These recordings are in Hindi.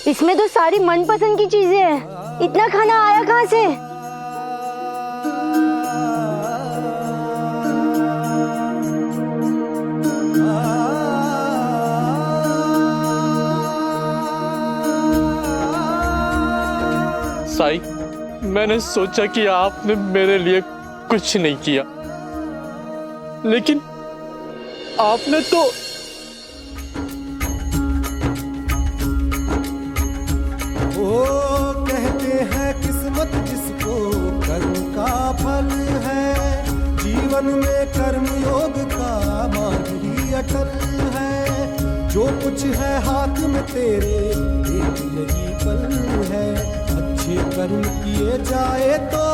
इसमें तो सारी मनपसंद की चीजें हैं। इतना खाना आया कहाँ से? साई, मैंने सोचा कि आपने मेरे लिए कुछ नहीं किया, लेकिन आपने तो वो कहते हैं किस्मत जिसको कर्म का फल है, जीवन में कर्म योग का मार्ग ही अटल है। जो कुछ है हाथ में तेरे एक यही पल है, अच्छे कर्म किए जाए तो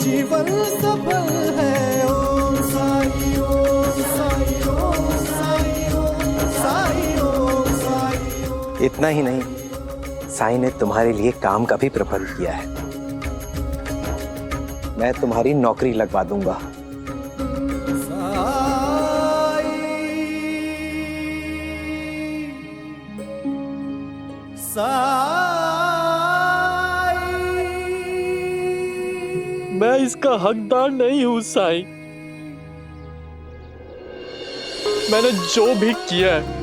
जीवन सफल है। ओम साई ओम साई ओम साई ओम साई ओम साई। इतना ही नहीं, साईं ने तुम्हारे लिए काम का भी प्रबंध किया है। मैं तुम्हारी नौकरी लगवा दूंगा। मैं इसका हकदार नहीं हूं साईं। मैंने जो भी किया है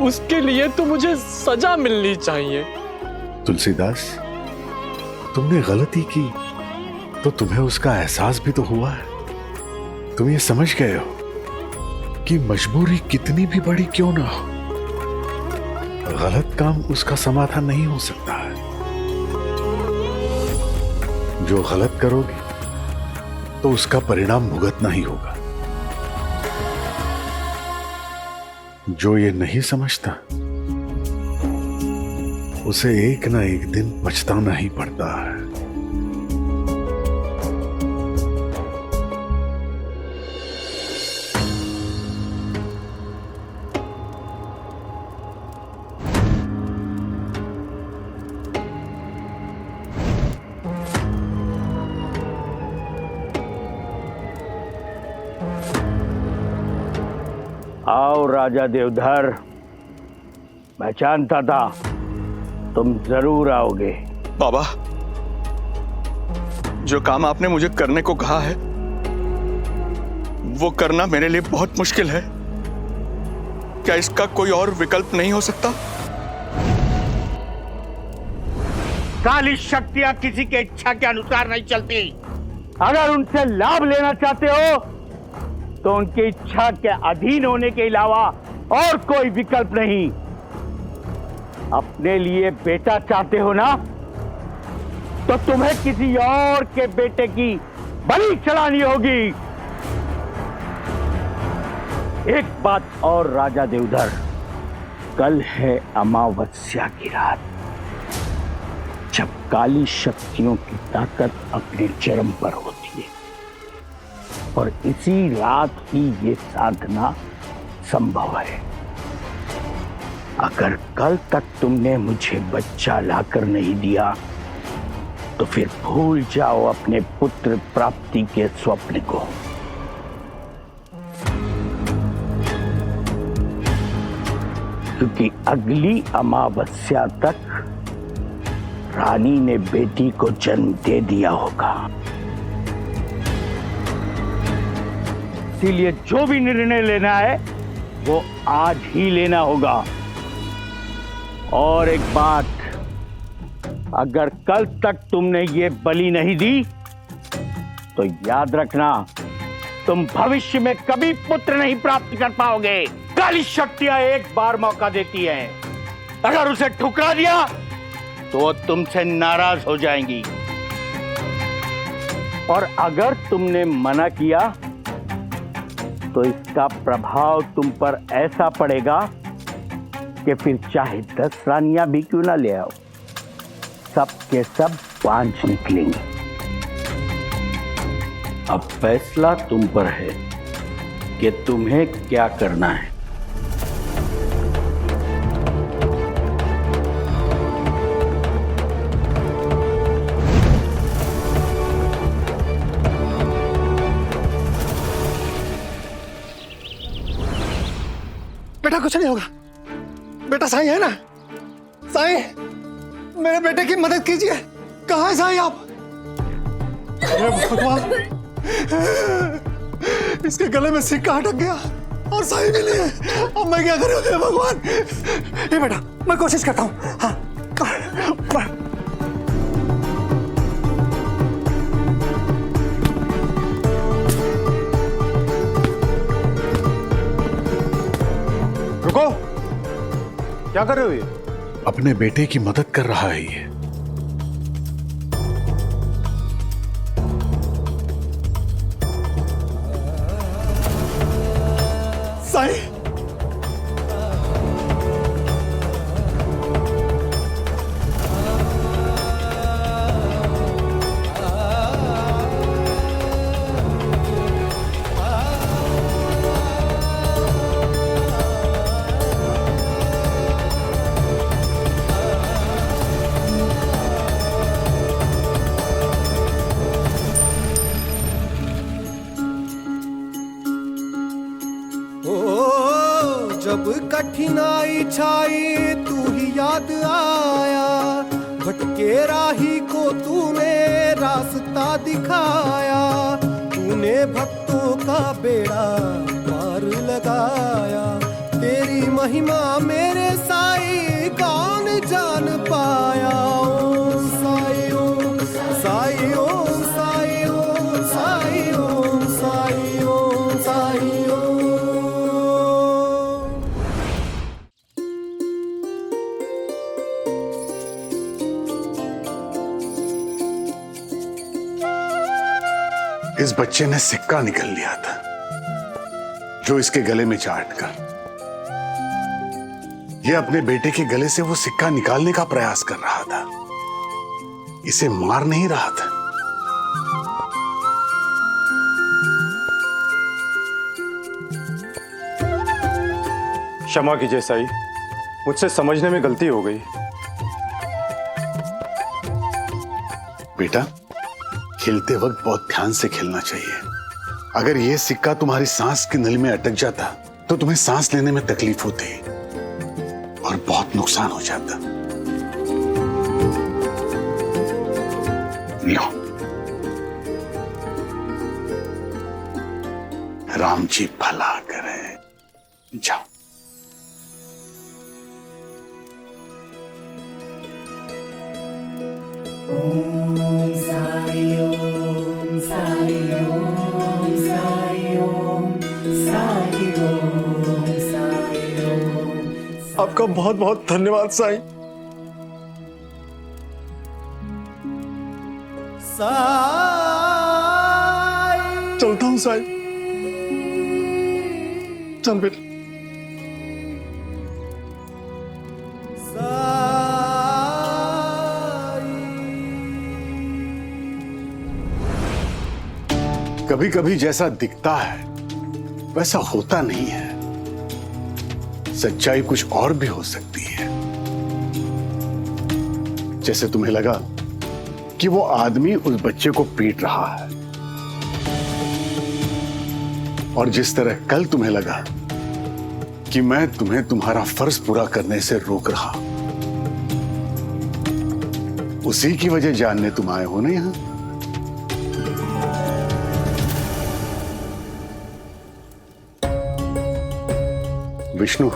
उसके लिए तो मुझे सजा मिलनी चाहिए। तुलसीदास, तुमने गलती की तो तुम्हें उसका एहसास भी तो हुआ है। तुम ये समझ गए हो कि मजबूरी कितनी भी बड़ी क्यों ना हो, गलत काम उसका समाधान नहीं हो सकता है। जो गलत करोगे तो उसका परिणाम भुगतना ही होगा। जो ये नहीं समझता उसे एक ना एक दिन पछताना ही पड़ता है। आओ राजा देवधर, मैं जानता था तुम जरूर आओगे। बाबा, जो काम आपने मुझे करने को कहा है वो करना मेरे लिए बहुत मुश्किल है। क्या इसका कोई और विकल्प नहीं हो सकता? काली शक्तियां किसी के इच्छा के अनुसार नहीं चलती। अगर उनसे लाभ लेना चाहते हो तो उनकी इच्छा के अधीन होने के अलावा और कोई विकल्प नहीं। अपने लिए बेटा चाहते हो ना, तो तुम्हें किसी और के बेटे की बलि चढ़ानी होगी। एक बात और राजा देवधर, कल है अमावस्या की रात, जब काली शक्तियों की ताकत अपने चरम पर होती है, और इसी रात ही ये साधना संभव है। अगर कल तक तुमने मुझे बच्चा लाकर नहीं दिया तो फिर भूल जाओ अपने पुत्र प्राप्ति के स्वप्न को। क्योंकि अगली अमावस्या तक रानी ने बेटी को जन्म दे दिया होगा। इसीलिए जो भी निर्णय लेना है वो आज ही लेना होगा। और एक बात, अगर कल तक तुमने ये बलि नहीं दी तो याद रखना, तुम भविष्य में कभी पुत्र नहीं प्राप्त कर पाओगे। काली शक्तियां एक बार मौका देती हैं, अगर उसे ठुकरा दिया तो वो तुमसे नाराज हो जाएंगी, और अगर तुमने मना किया तो इसका प्रभाव तुम पर ऐसा पड़ेगा कि फिर चाहे 10 रानियां भी क्यों ना ले आओ, सब के सब 5 निकलेंगे। अब फैसला तुम पर है कि तुम्हें क्या करना है। बेटा कुछ नहीं होगा, बेटा साईं है ना, साईं मेरे बेटे की मदद कीजिए। कहाँ है साईं आप? अरे भगवान, इसके गले में सिक्का अटक गया और साईं भी नहीं है। अब मैं क्या करूं? हे भगवान। ये बेटा, मैं कोशिश करता हूँ। हाँ, रुको, क्या कर रहे हो ये? अपने बेटे की मदद कर रहा है ये। साईं, जब कठिनाई छाई तू ही याद आया, भटके राही को तूने रास्ता दिखाया, तूने भक्तों का बेड़ा पार लगाया, तेरी महिमा मेरे साई कौन जान पाया। ओम साई ओम साई ओम साई ओम साई ओम साई ओम साई ओम। इस बच्चे ने सिक्का निकल लिया था जो इसके गले में चाट कर ये अपने बेटे के गले से वो सिक्का निकालने का प्रयास कर रहा था, इसे मार नहीं रहा था। क्षमा कीजिए साईं, मुझसे समझने में गलती हो गई। बेटा, खेलते वक्त बहुत ध्यान से खेलना चाहिए। अगर यह सिक्का तुम्हारी सांस की नली में अटक जाता तो तुम्हें सांस लेने में तकलीफ होती और बहुत नुकसान हो जाता। लो, राम जी भला करे। जाओ। आपका बहुत बहुत धन्यवाद साईं। चलता हूं साईं। चल बेटा। कभी कभी जैसा दिखता है वैसा होता नहीं है। सच्चाई कुछ और भी हो सकती है। जैसे तुम्हें लगा कि वो आदमी उस बच्चे को पीट रहा है, और जिस तरह कल तुम्हें लगा कि मैं तुम्हें तुम्हारा फर्ज पूरा करने से रोक रहा, उसी की वजह जानने तुम आए हो ना यहां। विष्णु,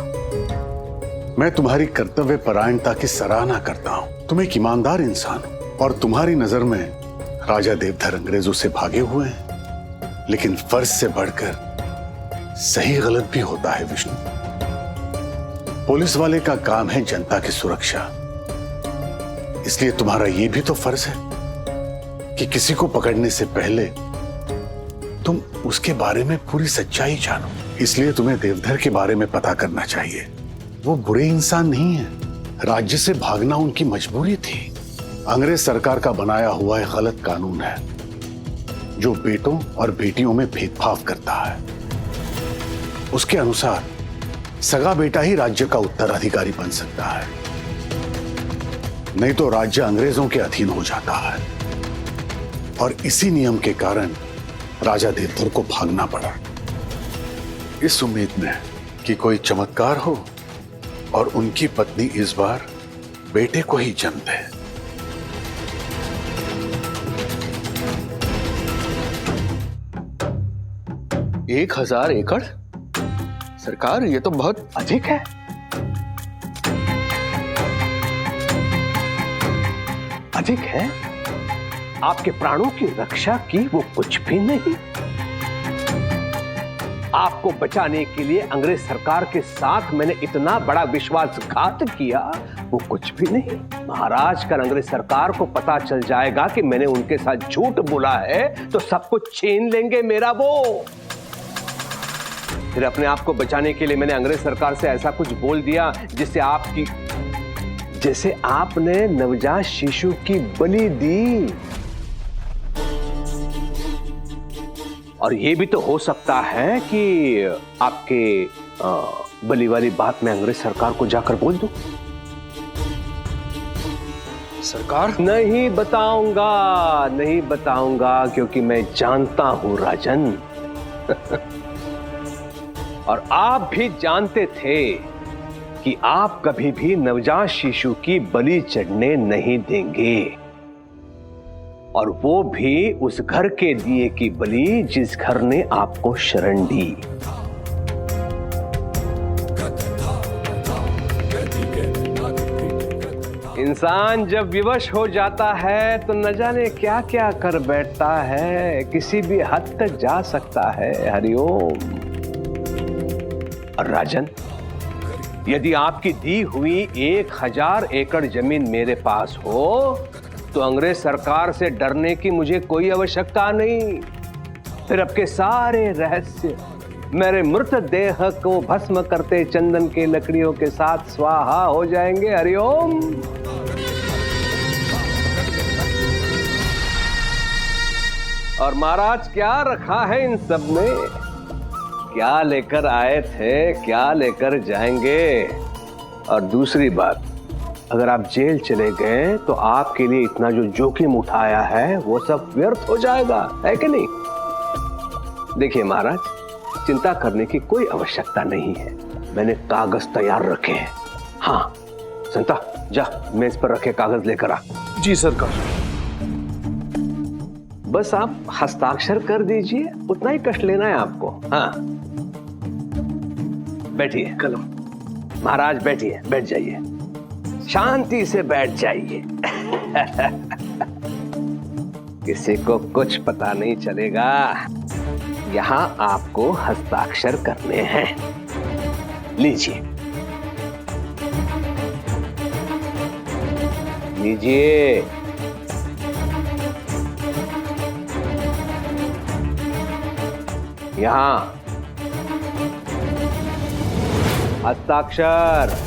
मैं तुम्हारी कर्तव्य परायणता की सराहना करता हूं। तुम एक ईमानदार इंसान हो और तुम्हारी नजर में राजा देवधर अंग्रेजों से भागे हुए हैं, लेकिन फर्ज से बढ़कर सही गलत भी होता है विष्णु। पुलिस वाले का काम है जनता की सुरक्षा, इसलिए तुम्हारा यह भी तो फर्ज है कि किसी को पकड़ने से पहले तुम उसके बारे में पूरी सच्चाई जानो। इसलिए तुम्हें देवधर के बारे में पता करना चाहिए। वो बुरे इंसान नहीं है, राज्य से भागना उनकी मजबूरी थी। अंग्रेज सरकार का बनाया हुआ एक गलत कानून है जो बेटों और बेटियों में भेदभाव करता है। उसके अनुसार सगा बेटा ही राज्य का उत्तराधिकारी बन सकता है, नहीं तो राज्य अंग्रेजों के अधीन हो जाता है। और इसी नियम के कारण राजा देवधर को भागना पड़ा, इस उम्मीद में कि कोई चमत्कार हो और उनकी पत्नी इस बार बेटे को ही जन्म दे। 1000 एकड़? सरकार, ये तो बहुत अधिक है। अधिक है? आपके प्राणों की रक्षा की वो कुछ भी नहीं। आपको बचाने के लिए अंग्रेज सरकार के साथ मैंने इतना बड़ा विश्वासघात किया, वो कुछ भी नहीं। महाराज, कल अंग्रेज सरकार को पता चल जाएगा कि मैंने उनके साथ झूठ बोला है तो सब कुछ छीन लेंगे मेरा वो। फिर अपने आप को बचाने के लिए मैंने अंग्रेज सरकार से ऐसा कुछ बोल दिया जैसे आपने नवजात शिशु की बलि दी। और यह भी तो हो सकता है कि आपके बलि वाली बात मैं अंग्रेज सरकार को जाकर बोल दूं। सरकार? नहीं बताऊंगा क्योंकि मैं जानता हूं राजन। और आप भी जानते थे कि आप कभी भी नवजात शिशु की बलि चढ़ने नहीं देंगे, और वो भी उस घर के दिए की बलि जिस घर ने आपको शरण दी। इंसान जब विवश हो जाता है तो न जाने क्या क्या कर बैठता है, किसी भी हद तक जा सकता है। हरिओम। और राजन, यदि आपकी दी हुई 1000 एकड़ जमीन मेरे पास हो तो अंग्रेज सरकार से डरने की मुझे कोई आवश्यकता नहीं। फिर आपके सारे रहस्य मेरे मृत देह को भस्म करते चंदन के लकड़ियों के साथ स्वाहा हो जाएंगे। हरिओम। और महाराज, क्या रखा है इन सब में? क्या लेकर आए थे, क्या लेकर जाएंगे? और दूसरी बात, अगर आप जेल चले गए तो आपके लिए इतना जो जोखिम उठाया है वो सब व्यर्थ हो जाएगा, है कि नहीं? देखिए महाराज, चिंता करने की कोई आवश्यकता नहीं है। मैंने कागज तैयार रखे हैं। हाँ संता, जा मेज पर रखे कागज लेकर आ। जी सरकार। बस आप हस्ताक्षर कर दीजिए, उतना ही कष्ट लेना है आपको। हाँ, बैठिए। कलम। महाराज बैठिए, बैठ जाइए, शांति से बैठ जाइए। किसी को कुछ पता नहीं चलेगा। यहां आपको हस्ताक्षर करने हैं। लीजिए लीजिए। यहां हस्ताक्षर।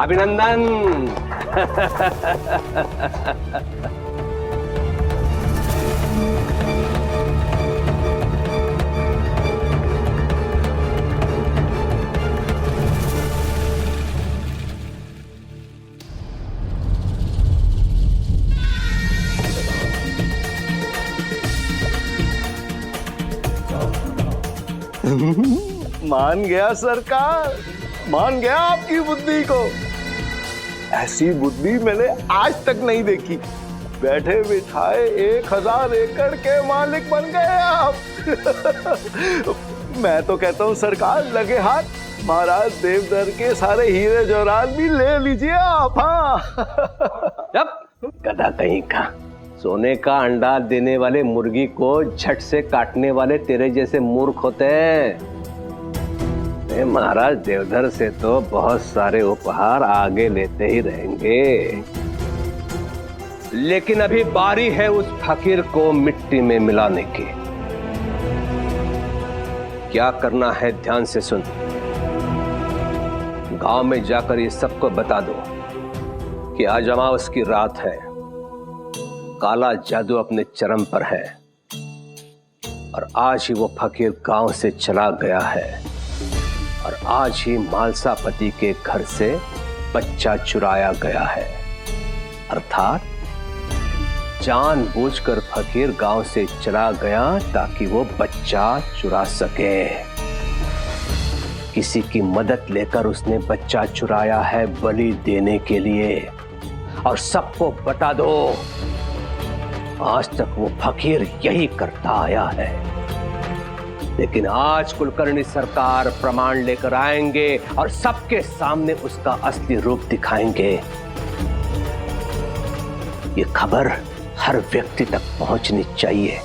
अभिनंदन। मान गया सरकार, मान गया आपकी बुद्धि को। ऐसी बुद्धि मैंने आज तक नहीं देखी। बैठे बिठाए 1000 एकड़ के मालिक बन गए आप। मैं तो कहता हूँ सरकार, लगे हाथ महाराज देवधर के सारे हीरे जवाहरात भी ले लीजिए आप। हाँ। गधा कहीं का, सोने का अंडा देने वाले मुर्गी को झट से काटने वाले तेरे जैसे मूर्ख होते हैं। महाराज देवधर से तो बहुत सारे उपहार आगे लेते ही रहेंगे, लेकिन अभी बारी है उस फकीर को मिट्टी में मिलाने की। क्या करना है ध्यान से सुन। गांव में जाकर ये सबको बता दो कि आज अमावस की रात है, काला जादू अपने चरम पर है, और आज ही वो फकीर गांव से चला गया है, और आज ही मालसापति के घर से बच्चा चुराया गया है। अर्थात जानबूझकर फकीर गांव से चला गया ताकि वो बच्चा चुरा सके। किसी की मदद लेकर उसने बच्चा चुराया है बलि देने के लिए। और सबको बता दो, आज तक वो फकीर यही करता आया है। लेकिन आज कुलकर्णी सरकार प्रमाण लेकर आएंगे और सबके सामने उसका असली रूप दिखाएंगे। ये खबर हर व्यक्ति तक पहुंचनी चाहिए,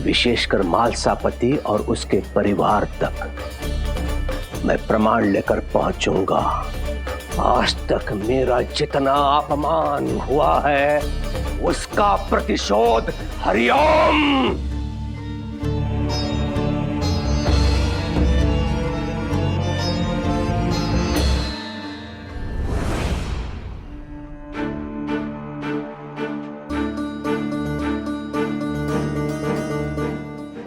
विशेषकर मालसापति और उसके परिवार तक। मैं प्रमाण लेकर पहुंचूंगा। आज तक मेरा जितना अपमान हुआ है उसका प्रतिशोध हरिओम।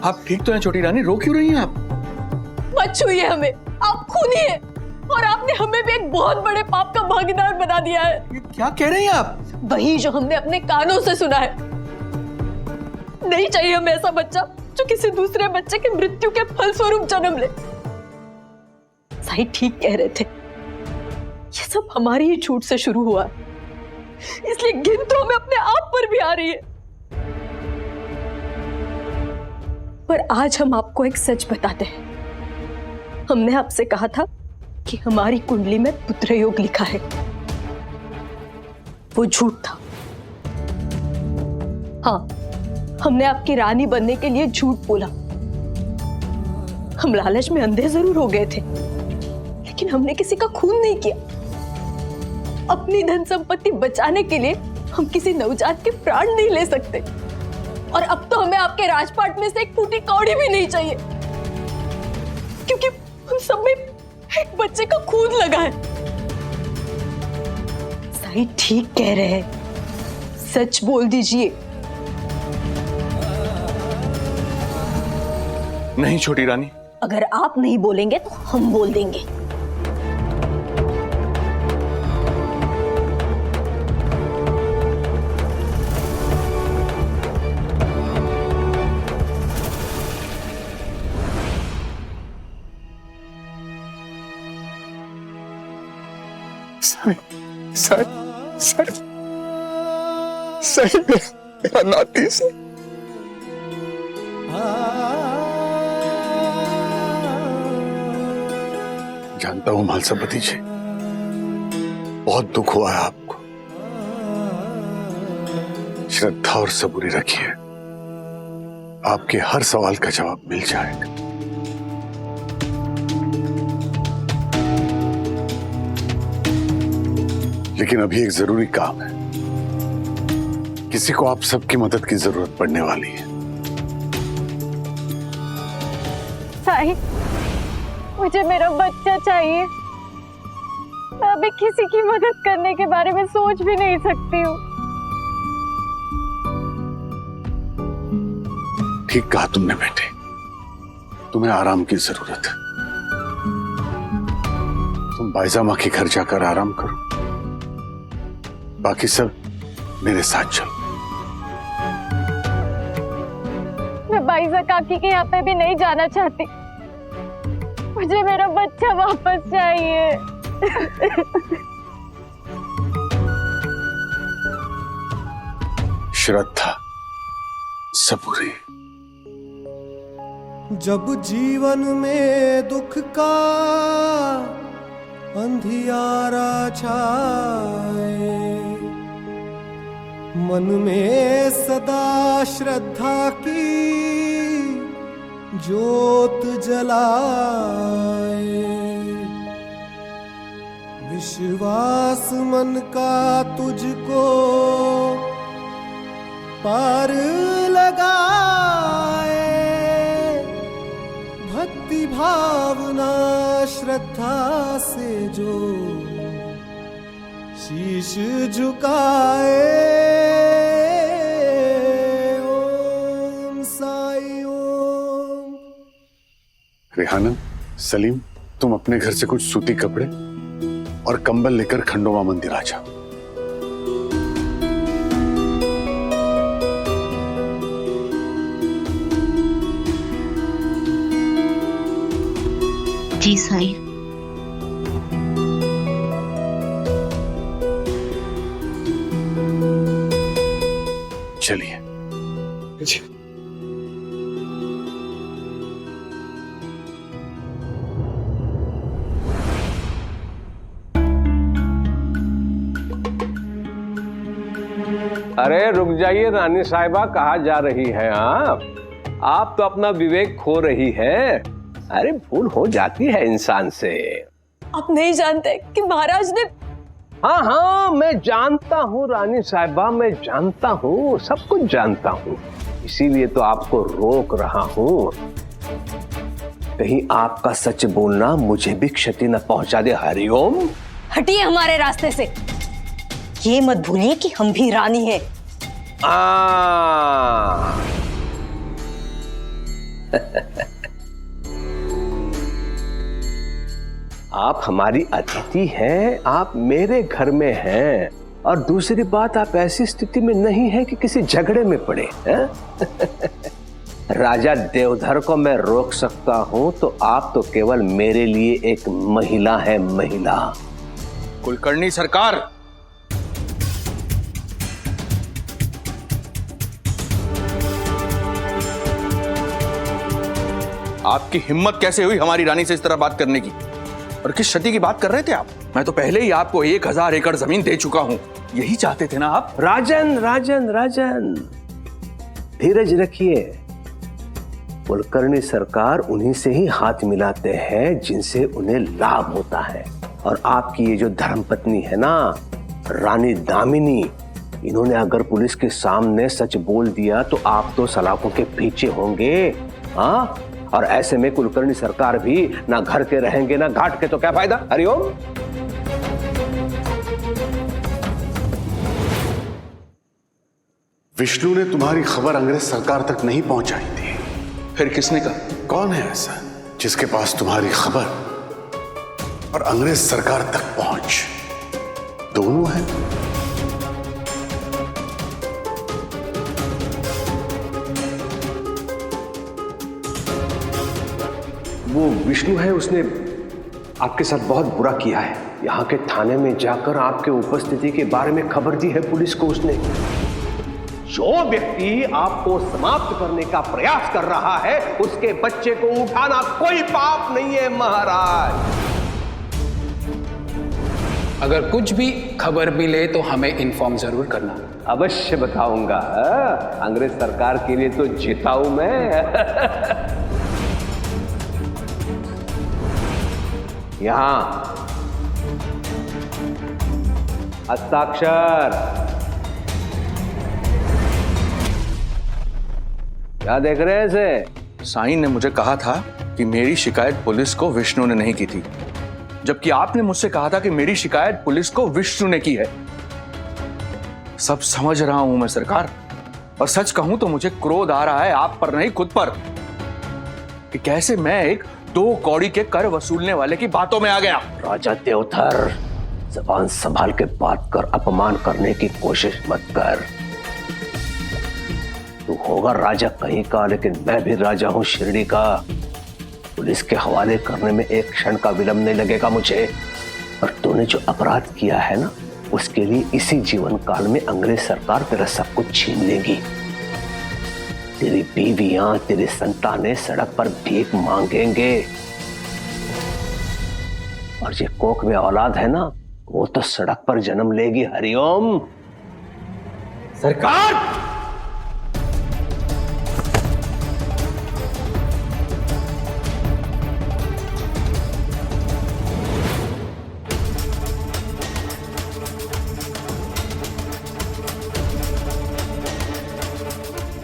आप ठीक तो हैं छोटी रानी, रो क्यों रही हैं आप? मत छूइए हमें, आप खूनी हैं और आपने हमें भी एक बहुत बड़े पाप का भागीदार बना दिया है। ये क्या कह रही हैं आप? वही जो हमने अपने कानों से सुना है। नहीं चाहिए हमें ऐसा बच्चा जो किसी दूसरे बच्चे की मृत्यु के फलस्वरूप जन्म ले। साई ठीक कह रहे थे, ये सब हमारी ही छूट से शुरू हुआ, इसलिए गिन तो हमें अपने आप पर भी आ रही है। पर आज हम आपको एक सच बताते हैं। हमने आपसे कहा था कि हमारी कुंडली में पुत्र योग लिखा है, वो झूठ था। हाँ, हमने आपकी रानी बनने के लिए झूठ बोला। हम लालच में अंधे जरूर हो गए थे, लेकिन हमने किसी का खून नहीं किया। अपनी धन संपत्ति बचाने के लिए हम किसी नवजात के प्राण नहीं ले सकते। और अब तो हमें आपके राजपाट में से एक फूटी कौड़ी भी नहीं चाहिए, क्योंकि हम सब में एक बच्चे का खून लगा है। साई ठीक कह रहे हैं, सच बोल दीजिए। नहीं छोटी रानी। अगर आप नहीं बोलेंगे तो हम बोल देंगे। सही मेरा नाती से। जानता हूं मालसापति जी, बहुत दुख हुआ है आपको। श्रद्धा और सबूरी रखिए, आपके हर सवाल का जवाब मिल जाएगा। लेकिन अभी एक जरूरी काम है, किसी को आप सबकी मदद की जरूरत पड़ने वाली है। साई, मुझे मेरा बच्चा चाहिए। मैं अभी किसी की मदद करने के बारे में सोच भी नहीं सकती हूँ। ठीक कहा तुमने बेटे, तुम्हें आराम की जरूरत है। तुम बाईजामा के घर जाकर आराम करो, बाकी सब मेरे साथ चलो। मैं बाईजा काकी के यहाँ पे भी नहीं जाना चाहती। मुझे मेरा बच्चा वापस चाहिए। श्रद्धा, सबूरी। जब जीवन में दुख का अंधियारा छाए, मन में सदा श्रद्धा की ज्योत जलाए, विश्वास मन का तुझको पार लगाए, भक्ति भावना श्रद्धा से जो शीश झुकाए। ओम साई ओम। रेहानन, सलीम, तुम अपने घर से कुछ सूती कपड़े और कंबल लेकर खंडोबा मंदिर आ जाओ। जी साईं। चलिए। अरे रुक जाइए रानी साहिबा, कहाँ जा रही हैं आप तो अपना विवेक खो रही है। अरे भूल हो जाती है इंसान से। आप नहीं जानते कि महाराज ने। हाँ हाँ मैं जानता हूँ रानी साहिबा, मैं जानता हूँ, सब कुछ जानता हूँ, इसीलिए तो आपको रोक रहा हूँ। कहीं आपका सच बोलना मुझे भी क्षति न पहुंचा दे। हरिओम, हटिए हमारे रास्ते से। ये मत भूलिए कि हम भी रानी हैं। आप हमारी अतिथि हैं, आप मेरे घर में हैं, और दूसरी बात आप ऐसी स्थिति में नहीं है कि किसी झगड़े में पड़े हैं। राजा देवधर को मैं रोक सकता हूं, तो आप तो केवल मेरे लिए एक महिला है, महिला। कुलकर्णी सरकार, आपकी हिम्मत कैसे हुई हमारी रानी से इस तरह बात करने की? और किस क्षति की बात कर रहे थे आप? मैं तो पहले ही आपको 1000 एकड़ जमीन दे चुका हूं। यही चाहते थे ना आप? राजन राजन राजन, धीरज रखिए। कुलकर्णी सरकार उन्हीं से ही हाथ मिलाते हैं जिनसे उन्हें लाभ होता है। और आपकी ये जो धर्मपत्नी है ना, रानी दामिनी, इन्होंने अगर पुलिस के सामने सच बोल दिया तो आप तो सलाखों के पीछे होंगे। हाँ, और ऐसे में कुलकर्णी सरकार भी ना घर के रहेंगे ना घाट के, तो क्या फायदा। हरिओम। विष्णु ने तुम्हारी खबर अंग्रेज सरकार तक नहीं पहुंचाई थी। फिर किसने कहा? कौन है ऐसा जिसके पास तुम्हारी खबर और अंग्रेज सरकार तक पहुंच दोनों है? वो विष्णु है, उसने आपके साथ बहुत बुरा किया है। यहाँ के थाने में जाकर आपके उपस्थिति के बारे में खबर दी है पुलिस को उसने। जो व्यक्ति आपको समाप्त करने का प्रयास कर रहा है, उसके बच्चे को उठाना कोई पाप नहीं है महाराज। अगर कुछ भी खबर मिले तो हमें इन्फॉर्म जरूर करना। अवश्य बताऊंगा। अंग्रेज सरकार के लिए तो जीता हूं मैं। यहां हस्ताक्षर। क्या देख रहे हैं इसे? साईं ने मुझे कहा था कि मेरी शिकायत पुलिस को विष्णु ने नहीं की थी, जबकि आपने मुझसे कहा था कि मेरी शिकायत पुलिस को विष्णु ने की है। सब समझ रहा हूं मैं सरकार, और सच कहूं तो मुझे क्रोध आ रहा है आप पर नहीं खुद पर, कि कैसे मैं एक 2 कौड़ी के कर वसूलने वाले की बातों में आ गया। राजा देवधर, जबान संभाल के बात कर, अपमान करने की कोशिश मत कर। तू होगा राजा कहीं का, लेकिन मैं भी राजा हूं शिरडी का। पुलिस के हवाले करने में एक क्षण का विलंब नहीं लगेगा मुझे। और तूने जो अपराध किया है ना, उसके लिए इसी जीवन काल में अंग्रेज सरकार तेरा सब कुछ छीन लेगी। तेरी बीवियां, तेरी संतानें सड़क पर भीख मांगेंगे, और ये कोख में औलाद है ना, वो तो सड़क पर जन्म लेगी। हरिओम। सरकार,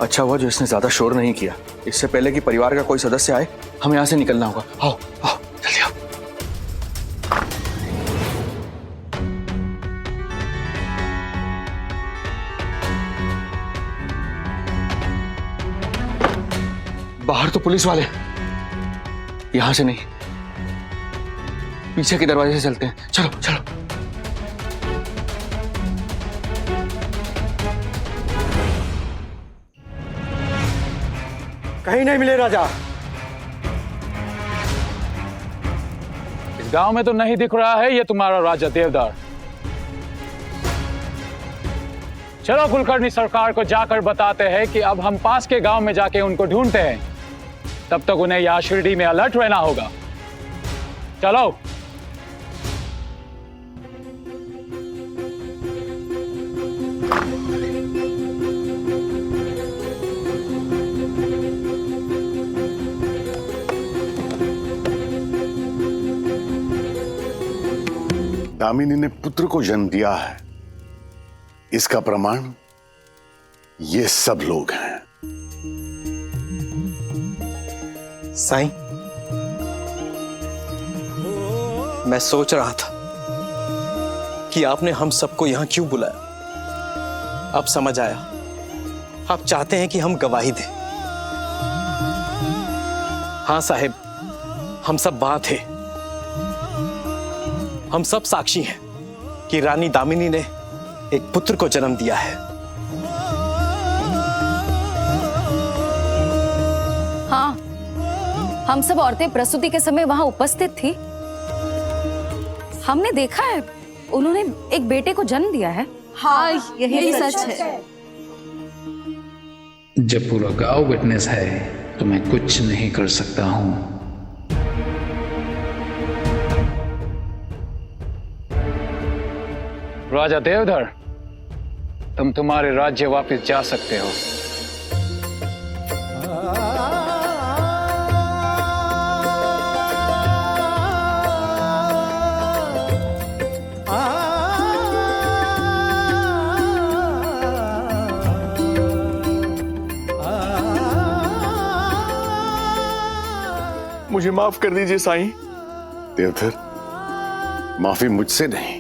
अच्छा हुआ जो इसने ज्यादा शोर नहीं किया। इससे पहले कि परिवार का कोई सदस्य आए, हमें यहां से निकलना होगा। आओ आओ जल्दी आओ। बाहर तो पुलिस वाले, यहां से नहीं, पीछे के दरवाजे से चलते हैं। चलो चलो। कहीं नहीं मिले राजा। इस गांव में तो नहीं दिख रहा है ये तुम्हारा राजा देवदार। चलो कुलकर्णी सरकार को जाकर बताते हैं कि अब हम पास के गांव में जाके उनको ढूंढते हैं। तब तक उन्हें यहाँ शिरडी में अलर्ट रहना होगा। चलो। दामिनी ने पुत्र को जन्म दिया है, इसका प्रमाण ये सब लोग हैं। साईं, मैं सोच रहा था कि आपने हम सबको यहां क्यों बुलाया। अब समझ आया, आप चाहते हैं कि हम गवाही दें। हाँ साहेब, हम सब बात है, हम सब साक्षी हैं कि रानी दामिनी ने एक पुत्र को जन्म दिया है। हाँ, हम सब औरतें प्रसूति के समय वहां उपस्थित थी। हमने देखा है, उन्होंने एक बेटे को जन्म दिया है। हाँ, यही सच है। जब पूरा गांव विटनेस है तो मैं कुछ नहीं कर सकता हूं। राजा देवधर, तुम तुम्हारे राज्य वापस जा सकते हो। मुझे माफ कर दीजिए साईं। देवधर, माफी मुझसे नहीं,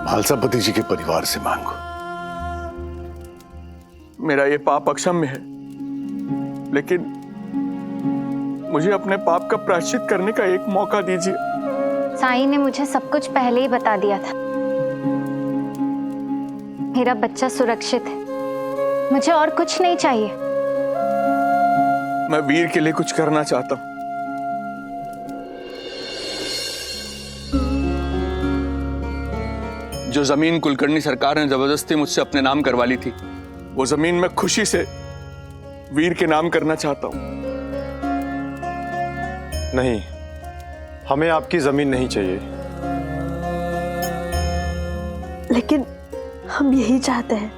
भालसापति जी के परिवार से मांगो। मेरा ये पाप अक्षम्य है, लेकिन मुझे अपने पाप का प्रायश्चित करने का एक मौका दीजिए। साईं ने मुझे सब कुछ पहले ही बता दिया था। मेरा बच्चा सुरक्षित है, मुझे और कुछ नहीं चाहिए। मैं वीर के लिए कुछ करना चाहता हूं। जो जमीन कुलकर्णी सरकार ने जबरदस्ती मुझसे अपने नाम करवा ली थी, वो जमीन मैं खुशी से वीर के नाम करना चाहता हूं। नहीं, हमें आपकी जमीन नहीं चाहिए। लेकिन हम यही चाहते हैं।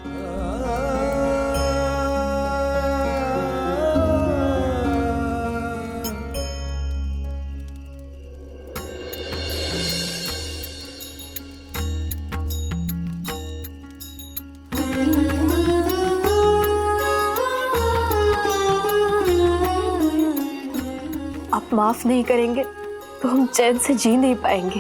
आप माफ नहीं करेंगे तो हम चैन से जी नहीं पाएंगे।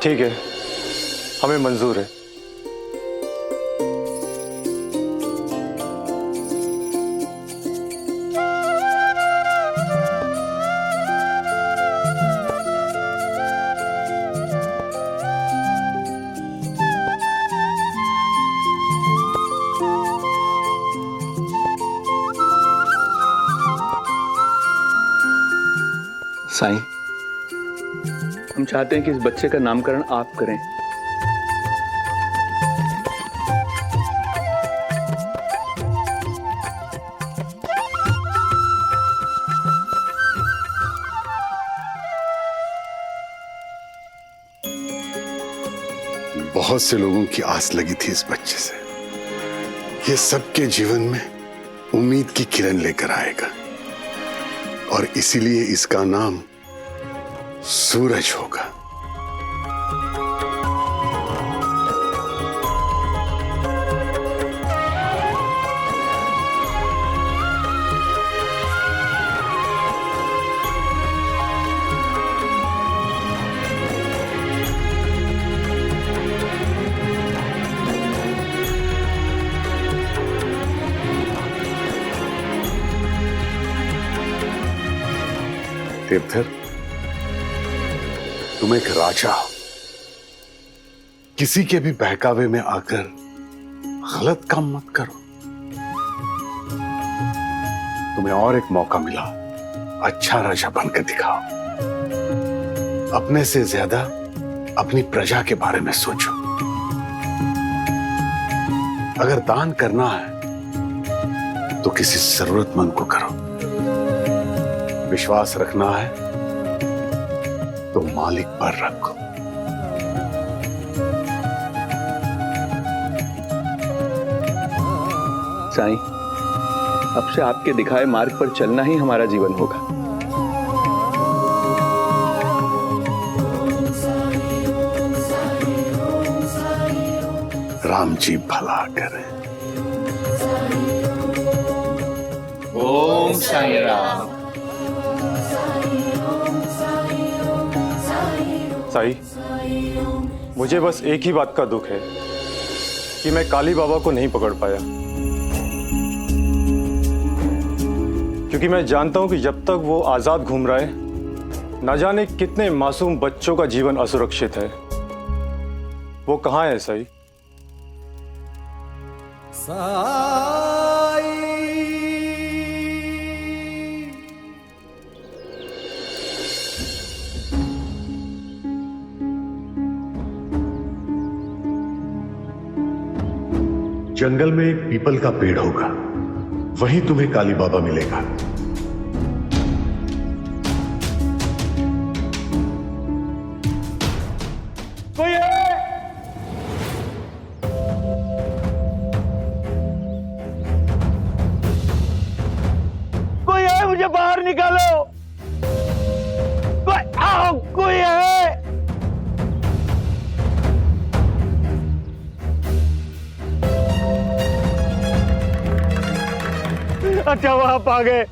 ठीक है, हमें मंजूर है। साईं, हम चाहते हैं कि इस बच्चे का नामकरण आप करें। बहुत से लोगों की आस लगी थी इस बच्चे से। ये सबके जीवन में उम्मीद की किरण लेकर आएगा, और इसीलिए इसका नाम सूरज होगा। देवधर, तुम एक राजा हो, किसी के भी बहकावे में आकर गलत काम मत करो। तुम्हें और एक मौका मिला, अच्छा राजा बनकर दिखाओ। अपने से ज्यादा अपनी प्रजा के बारे में सोचो। अगर दान करना है तो किसी जरूरतमंद को करो। विश्वास रखना है तो मालिक पर रखो। साईं, अब से आपके दिखाए मार्ग पर चलना ही हमारा जीवन होगा। राम जी भला करें। ओम साईं राम। साईं, मुझे बस एक ही बात का दुख है कि मैं काली बाबा को नहीं पकड़ पाया, क्योंकि मैं जानता हूं कि जब तक वो आजाद घूम रहा है, न जाने कितने मासूम बच्चों का जीवन असुरक्षित है। वो कहां है साईं? जंगल में एक पीपल का पेड़ होगा, वहीं तुम्हें काली बाबा मिलेगा। कोई है? कोई है? मुझे बाहर निकालो। कोई आओ, कोई है? अच्छा, वहां आप आ गए।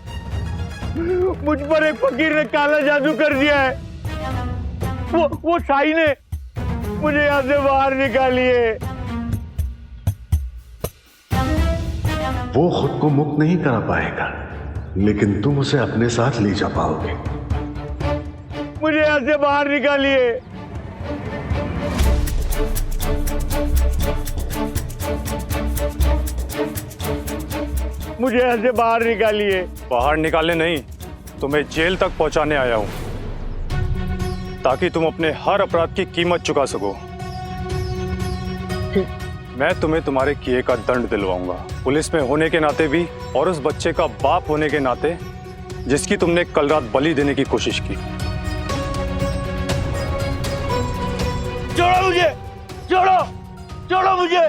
मुझ पर एक फकीर ने काला जादू कर दिया है। वो साईं ने मुझे यहां से बाहर निकालिए। वो खुद को मुक्त नहीं करा पाएगा, लेकिन तुम उसे अपने साथ ले जा पाओगे। मुझे यहां से बाहर निकालिए। मुझे यहाँ से बाहर निकालिए। बाहर निकालने नहीं, तुम्हें जेल तक पहुंचाने आया हूं, ताकि तुम अपने हर अपराध की कीमत चुका सको। मैं तुम्हें तुम्हारे किए का दंड दिलवाऊंगा, पुलिस में होने के नाते भी और उस बच्चे का बाप होने के नाते जिसकी तुमने कल रात बलि देने की कोशिश की। छोड़ो मुझे, छोड़ो, छोड़ो मुझे।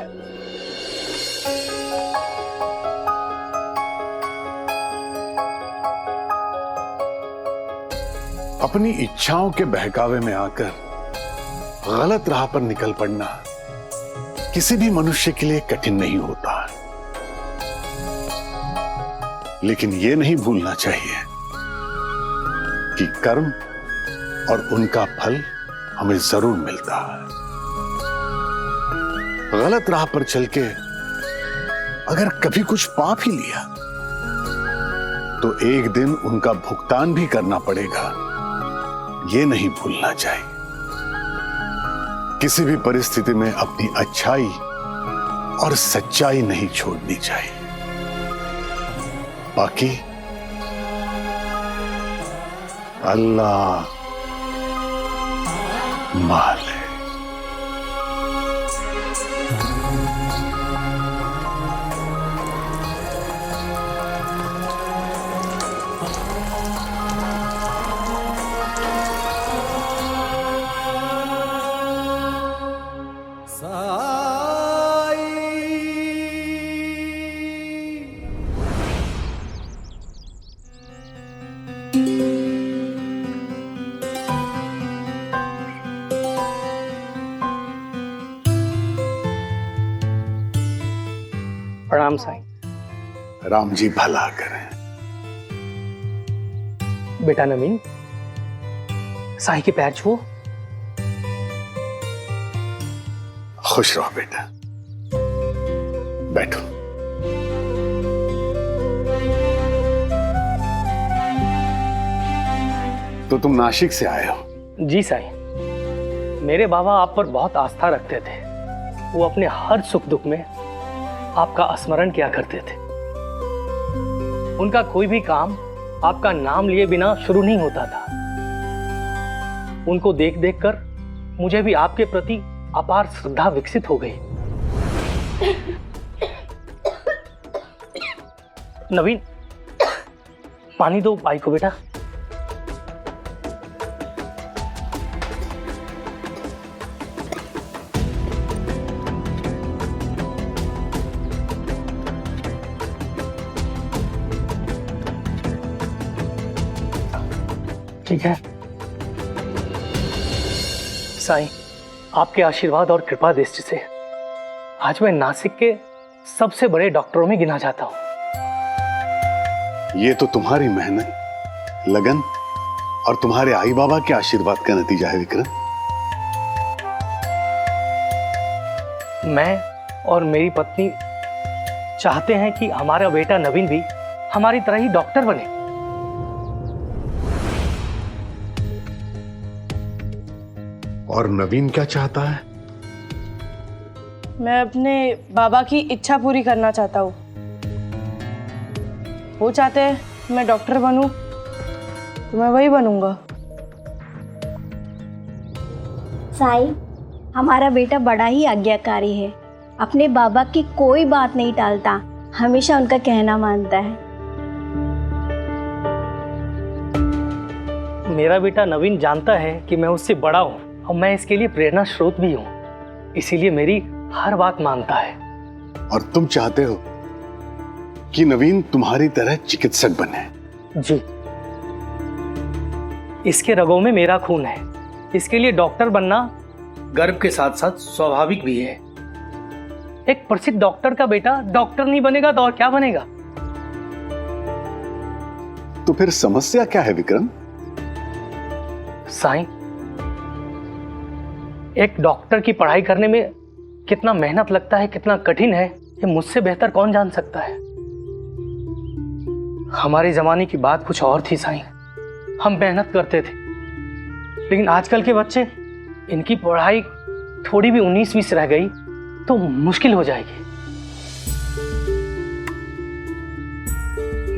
अपनी इच्छाओं के बहकावे में आकर गलत राह पर निकल पड़ना किसी भी मनुष्य के लिए कठिन नहीं होता, लेकिन यह नहीं भूलना चाहिए कि कर्म और उनका फल हमें जरूर मिलता है। गलत राह पर चल के अगर कभी कुछ पाप ही लिया तो एक दिन उनका भुगतान भी करना पड़ेगा, ये नहीं भूलना चाहिए। किसी भी परिस्थिति में अपनी अच्छाई और सच्चाई नहीं छोड़नी चाहिए। बाकी अल्लाह मालिक। प्रणाम साईं। राम जी भला करें। बेटा नवीन, साईं के पैर छुओ। खुश रहो बेटा, बैठो। तो तुम नासिक से आए हो? जी साईं, मेरे बाबा आप पर बहुत आस्था रखते थे। वो अपने हर सुख दुख में आपका स्मरण किया करते थे। उनका कोई भी काम आपका नाम लिए बिना शुरू नहीं होता था। उनको देख देख कर मुझे भी आपके प्रति अपार श्रद्धा विकसित हो गई। नवीन, पानी दो भाई को बेटा। ठीक है साईं, आपके आशीर्वाद और कृपा दृष्टि से आज मैं नासिक के सबसे बड़े डॉक्टरों में गिना जाता हूं। ये तो तुम्हारी मेहनत, लगन और तुम्हारे आई बाबा के आशीर्वाद का नतीजा है विक्रम। मैं और मेरी पत्नी चाहते हैं कि हमारा बेटा नवीन भी हमारी तरह ही डॉक्टर बने। और नवीन क्या चाहता है? मैं अपने बाबा की इच्छा पूरी करना चाहता हूँ। वो चाहते हैं मैं डॉक्टर बनूं, तो मैं वही बनूंगा। साईं, हमारा बेटा बड़ा ही आज्ञाकारी है। अपने बाबा की कोई बात नहीं टालता, हमेशा उनका कहना मानता है। मेरा बेटा नवीन जानता है कि मैं उससे बड़ा हूँ और मैं इसके लिए प्रेरणा स्रोत भी हूँ, इसीलिए मेरी हर बात मानता है। और तुम चाहते हो कि नवीन तुम्हारी तरह चिकित्सक बने? जी, इसके रगों में मेरा खून है। इसके लिए डॉक्टर बनना गर्व के साथ साथ स्वाभाविक भी है। एक प्रसिद्ध डॉक्टर का बेटा डॉक्टर नहीं बनेगा तो और क्या बनेगा? तो फिर समस्या क्या है विक्रम? साईं, एक डॉक्टर की पढ़ाई करने में कितना मेहनत लगता है, कितना कठिन है, ये मुझसे बेहतर कौन जान सकता है। हमारे जमाने की बात कुछ और थी साईं, हम मेहनत करते थे, लेकिन आजकल के बच्चे, इनकी पढ़ाई थोड़ी भी 19-20 रह गई तो मुश्किल हो जाएगी।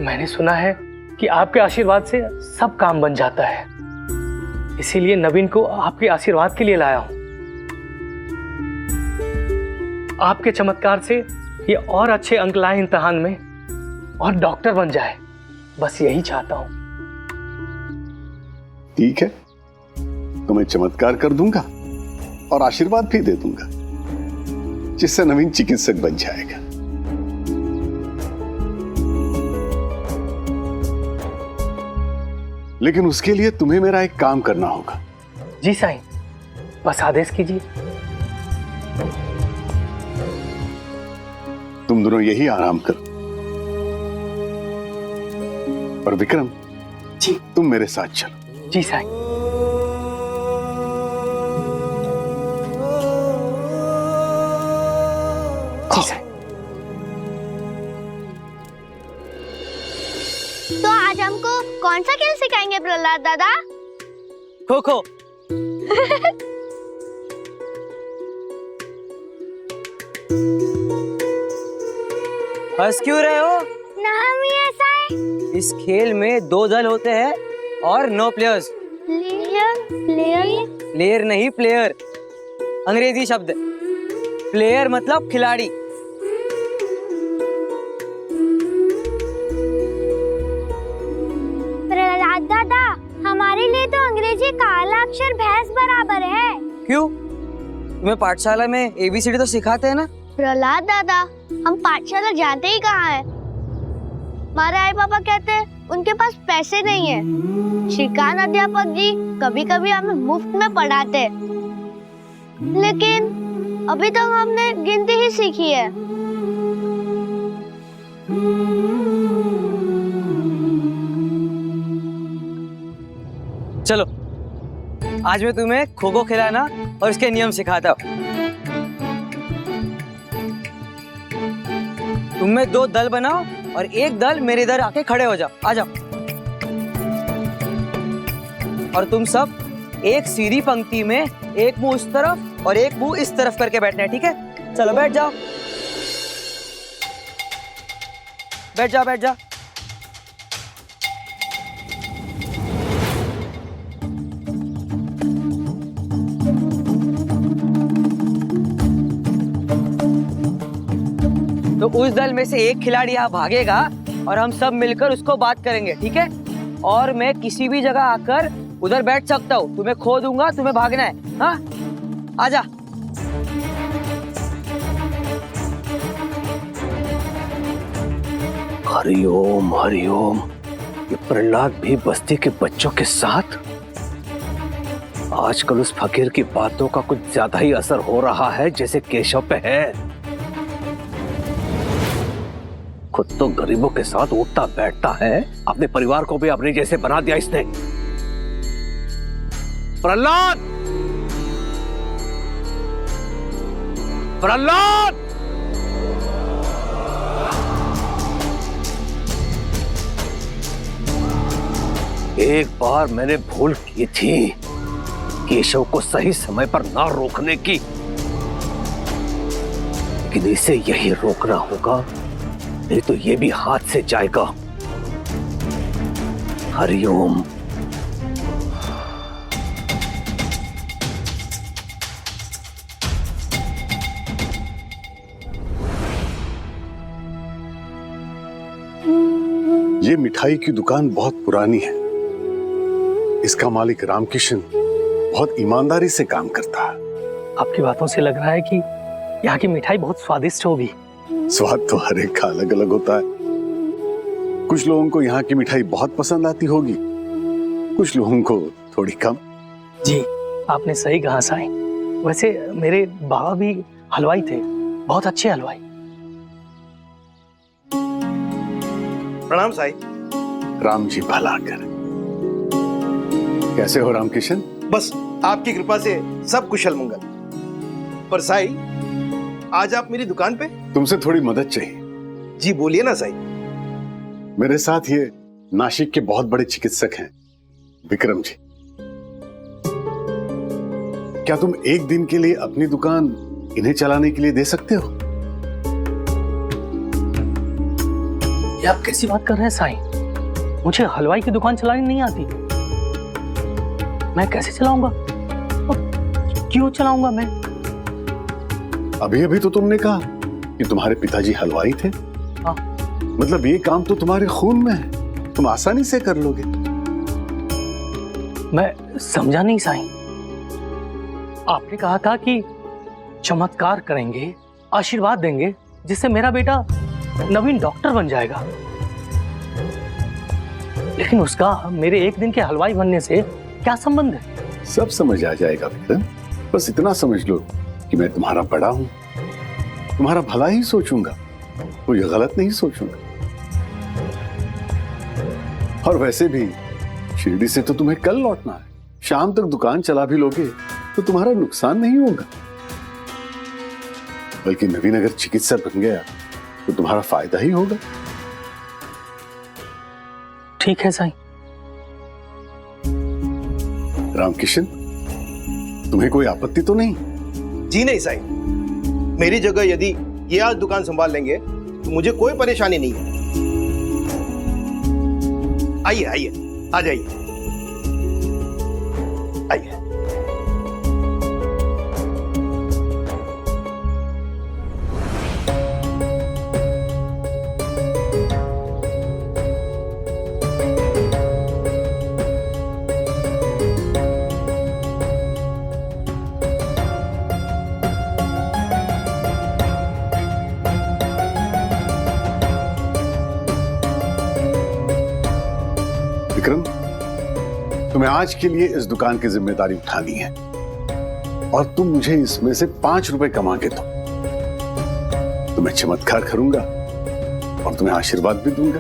मैंने सुना है कि आपके आशीर्वाद से सब काम बन जाता है, इसीलिए नवीन को आपके आशीर्वाद के लिए लाया हूं। आपके चमत्कार से ये और अच्छे अंक लाए इम्तिहान में और डॉक्टर बन जाए, बस यही चाहता हूं। ठीक है, तो मैं चमत्कार कर दूंगा और आशीर्वाद भी दे दूंगा, जिससे नवीन चिकित्सक बन जाएगा। लेकिन उसके लिए तुम्हें मेरा एक काम करना होगा। जी साईं, बस आदेश कीजिए। तुम दोनों यही आराम करो, और विक्रम जी, तुम मेरे साथ चलो। जी साईं। जी साईं। तो आज हमको कौन सा खेल सिखाएंगे प्रहलाद दादा? खो खो। हंस क्यों रहे हो? नाम ही ऐसा है। इस खेल में 2 दल होते हैं और 9 प्लेयर्स। प्लेयर नहीं, प्लेयर अंग्रेजी शब्द है। प्लेयर मतलब खिलाड़ी। प्रहलाद दादा, हमारे लिए तो अंग्रेजी काला अक्षर भैंस बराबर है। क्यों? तुम्हें पाठशाला में ABCD तो सिखाते हैं ना? प्रहलाद दादा, हम पाठशाला जाते ही कहाँ हैं? हमारे आई पापा कहते हैं उनके पास पैसे नहीं है। श्रीकांत अध्यापक जी कभी कभी हमें मुफ्त में पढ़ाते, लेकिन अभी तक हमने गिनती ही सीखी है। चलो, आज मैं तुम्हें खो खो खिलाना और इसके नियम सिखाता हूँ। तुम में 2 दल बनाओ और एक दल मेरे इधर आके खड़े हो जाओ। आ जाओ। और तुम सब एक सीधी पंक्ति में एक मुंह उस तरफ और एक मुंह इस तरफ करके बैठना है, ठीक है? चलो बैठ जाओ, बैठ जाओ, बैठ जाओ। तो उस दल में से एक खिलाड़ी यहाँ भागेगा और हम सब मिलकर उसको बात करेंगे, ठीक है? और मैं किसी भी जगह आकर उधर बैठ सकता हूँ, तुम्हें खो दूंगा, तुम्हें भागना है। हाँ, आजा। हरिओम हरिओम। ये प्रहलाद भी बस्ती के बच्चों के साथ? आजकल उस फकीर की बातों का कुछ ज्यादा ही असर हो रहा है जैसे केशव पे है। खुद तो गरीबों के साथ उठता बैठता है, अपने परिवार को भी अपने जैसे बना दिया इसने। प्रहलाद! प्रहलाद! एक बार मैंने भूल की थी केशव को सही समय पर ना रोकने की, लेकिन इसे यही रोकना होगा, नहीं तो ये भी हाथ से जाएगा। हरिओम। ये मिठाई की दुकान बहुत पुरानी है। इसका मालिक रामकिशन बहुत ईमानदारी से काम करता है। आपकी बातों से लग रहा है कि यहाँ की मिठाई बहुत स्वादिष्ट होगी। स्वाद तो हर एक का अलग अलग होता है। कुछ लोगों को यहाँ की मिठाई बहुत पसंद आती होगी, कुछ लोगों को थोड़ी कम। जी, आपने सही कहा साईं। वैसे मेरे बाबा भी हलवाई थे, बहुत अच्छे हलवाई। प्रणाम साईं। राम जी भला कर। कैसे हो रामकिशन? बस आपकी कृपा से सब कुशल मंगल। पर साईं, आज आप मेरी दुकान पे? तुमसे थोड़ी मदद चाहिए। जी बोलिए ना साईं। मेरे साथ ये नासिक के बहुत बड़े चिकित्सक हैं, विक्रम जी। क्या तुम एक दिन के लिए अपनी दुकान इन्हें चलाने के लिए दे सकते हो? ये आप कैसी बात कर रहे हैं साईं? मुझे हलवाई की दुकान चलानी नहीं आती। मैं कैसे चलाऊंगा? क्यों चलाऊंगा मैं? अभी अभी तो तुमने कहा कि तुम्हारे पिताजी हलवाई थे। हाँ। मतलब ये काम तो तुम्हारे खून में है, तुम आसानी से कर लोगे। मैं समझा नहीं साईं। आपने कहा था कि चमत्कार करेंगे, आशीर्वाद देंगे, जिससे मेरा बेटा नवीन डॉक्टर बन जाएगा। लेकिन उसका मेरे एक दिन के हलवाई बनने से क्या संबंध है? सब समझ आ जाएगा विक्रम। बस इतना समझ लो कि मैं तुम्हारा बड़ा हूं, तुम्हारा भला ही सोचूंगा, कोई गलत नहीं सोचूंगा। और वैसे भी शिरडी से तो तुम्हें कल लौटना है। शाम तक दुकान चला भी लोगे तो तुम्हारा नुकसान नहीं होगा, बल्कि नवीन अगर चिकित्सक बन गया तो तुम्हारा फायदा ही होगा। ठीक है साईं। रामकिशन, तुम्हें कोई आपत्ति तो नहीं? जी नहीं साईं। मेरी जगह यदि ये आज दुकान संभाल लेंगे तो मुझे कोई परेशानी नहीं है। आइए आइए, आ जाइए, आइए। विक्रम, तुम्हें आज के लिए इस दुकान की जिम्मेदारी उठानी है और तुम मुझे इसमें से 5 रुपए कमा के दो तो मैं चमत्कार करूंगा और तुम्हें आशीर्वाद भी दूंगा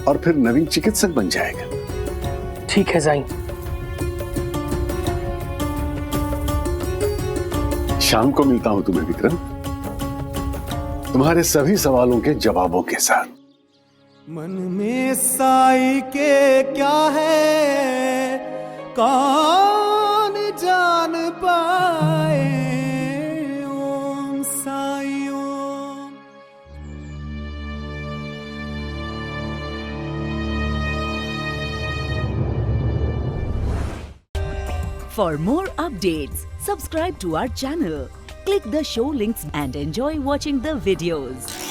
और फिर नवीन चिकित्सक बन जाएगा। ठीक है साईं। शाम को मिलता हूं तुम्हें विक्रम, तुम्हारे सभी सवालों के जवाबों के साथ। मन में साई के क्या है कौन जान पाए। ओम साई ओम। For more updates, subscribe to our channel, Click the show links and enjoy watching the videos.